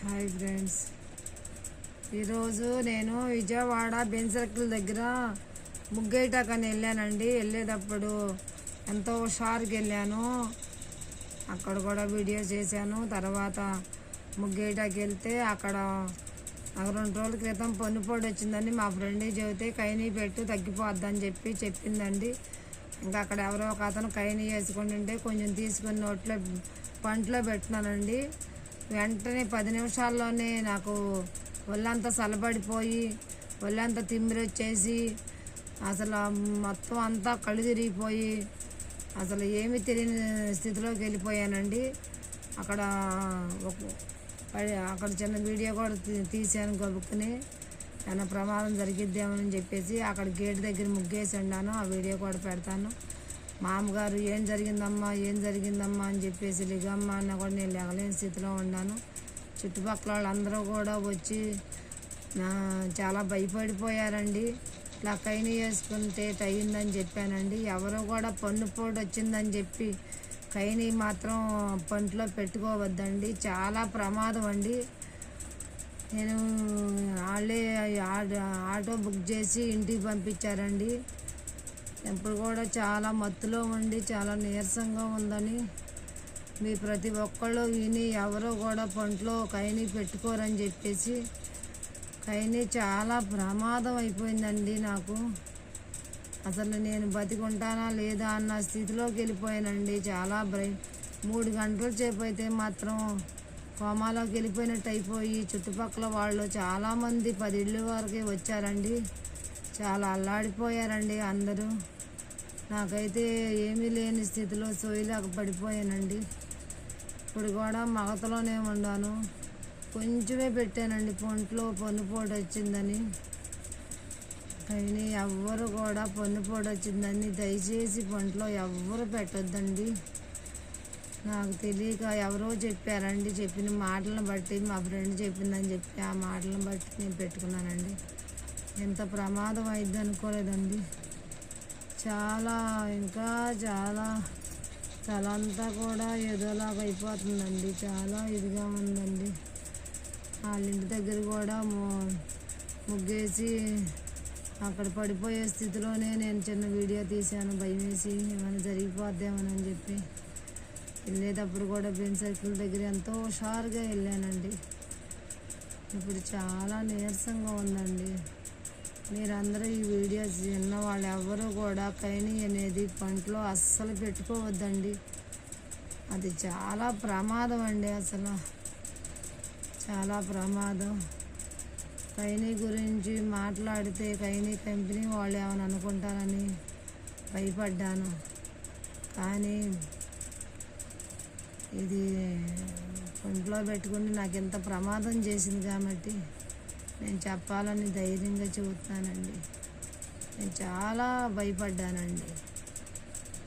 Hi friends, ఈరోజు నేను Vijayawada Benz circle దగ్గర ముగ్గేయటాకని వెళ్ళానండి. వెళ్ళేటప్పుడు ఎంతో హుషారుగా వెళ్ళాను. అక్కడ కూడా వీడియో చేశాను. తర్వాత ముగ్గేయటాకి వెళ్తే అక్కడ నాకు 2 రోజుల క్రితం పొన్నుపోటు వచ్చిందని మా ఫ్రెండ్ చెబితే కైనీ పెట్టు తగ్గిపోద్దని చెప్పిందండి. ఇంకా అక్కడ ఎవరో ఒక అతను కైనీ వేసుకొని ఉంటే కొంచెం తీసుకొని పంటలో పెట్టినానండి. వెంటనే 10 నిమిషాల్లోనే నాకు ఒళ్ళంతా చల్లబడిపోయి ఒళ్ళంతా తిమ్మిరి వచ్చేసి అసలు మొత్తం అంతా కళ్ళు తిరిగిపోయి అసలు ఏమీ తెలియని స్థితిలోకి వెళ్ళిపోయానండి. అక్కడ చిన్న వీడియో కూడా తీసాను గబుక్కుని. ఏమైనా ప్రమాదం జరిగిద్దామని చెప్పేసి అక్కడ గేట్ దగ్గర ముగ్గేసి ఉన్నాను. ఆ వీడియో కూడా పెడతాను. మా అమ్మగారు ఏం జరిగిందమ్మా అని చెప్పేసి లిగమ్మ అన్న కూడా నేను లేగలేని స్థితిలో ఉన్నాను. చుట్టుపక్కల వాళ్ళందరూ కూడా వచ్చి చాలా భయపడిపోయారండి. ఇలా కైని వేసుకుంటే అయిందని చెప్పానండి. ఎవరో కూడా పొన్నుపోటు వచ్చిందని చెప్పి కైని మాత్రం పంటలో పెట్టుకోవద్దండి, చాలా ప్రమాదం అండి. నేను వాళ్ళే ఆటో బుక్ చేసి ఇంటికి పంపించారండి. ఇప్పుడు కూడా చాలా మత్తులో ఉండి చాలా నీరసంగా ఉందని మీ ప్రతి ఒక్కళ్ళు విని ఎవరో కూడా పంటలో కైని పెట్టుకోరని చెప్పేసి కైని చాలా ప్రమాదం అయిపోయిందండి. నాకు అసలు నేను బతికుంటానా లేదా అన్న స్థితిలోకి వెళ్ళిపోయానండి. చాలా 3 గంటల సేపు అయితే మాత్రం కోమాలోకి వెళ్ళిపోయినట్టు అయిపోయి చుట్టుపక్కల వాళ్ళు చాలామంది 10 ఇళ్ళ వరకే వచ్చారండి. చాలా అల్లాడిపోయారండి అందరూ. నాకైతే ఏమీ లేని స్థితిలో సోయిలాగా పడిపోయానండి. ఇప్పుడు కూడా మగతలోనే ఉన్నాను. కొంచెమే పెట్టానండి పొంట్లో పొన్నుపోటు వచ్చిందని. కానీ ఎవ్వరు కూడా పొన్నుపోటు వచ్చిందని దయచేసి పొంట్లో ఎవ్వరు పెట్టొద్దండి. నాకు తెలియక ఎవరో చెప్పారండి. చెప్పిన మాటలను బట్టి మా ఫ్రెండ్ చెప్పిందని చెప్పి ఆ మాటలను బట్టి నేను పెట్టుకున్నానండి. ఎంత ప్రమాదం అయింది అనుకోలేదండి. చాలా ఇంకా చాలా తలంతా కూడా ఏదోలాగా అయిపోతుందండి. చాలా ఇదిగా ఉందండి. వాళ్ళ ఇంటి దగ్గర కూడా ముగ్గేసి అక్కడ పడిపోయే స్థితిలోనే నేను చిన్న వీడియో తీశాను. భయం వేసి ఏమైనా జరిగిపోద్దామని చెప్పి వెళ్ళేటప్పుడు కూడా బెంజ్ సర్కిల్ దగ్గర ఎంతో హుషారుగా వెళ్ళానండి. ఇప్పుడు చాలా నీరసంగా ఉందండి. మీరందరూ ఈ వీడియోస్ విన్న వాళ్ళు ఎవరు కూడా కైని అనేది పంటలో అస్సలు పెట్టుకోవద్దండి. అది చాలా ప్రమాదం అండి. అసలు చాలా ప్రమాదం. కైని గురించి మాట్లాడితే కైని కంపెనీ వాళ్ళు ఏమైనా అనుకుంటారని భయపడ్డాను. కానీ ఇది పంటలో పెట్టుకుని నాకు ఎంత ప్రమాదం చేసింది కాబట్టి నేను చెప్పాలని ధైర్యంగా చెబుతున్నానండి. నేను చాలా భయపడ్డానండి.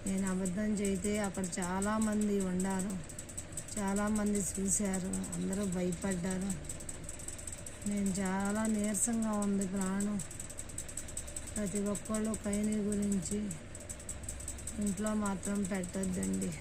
నేను అబద్ధం చేస్తే అక్కడ చాలామంది ఉన్నారు, చాలామంది చూశారు, అందరూ భయపడ్డారు. నేను చాలా నీరసంగా ఉంది ప్రాణం. ప్రతి ఒక్కళ్ళు కైని గురించి ఇంట్లో మాత్రం పెట్టొద్దండి.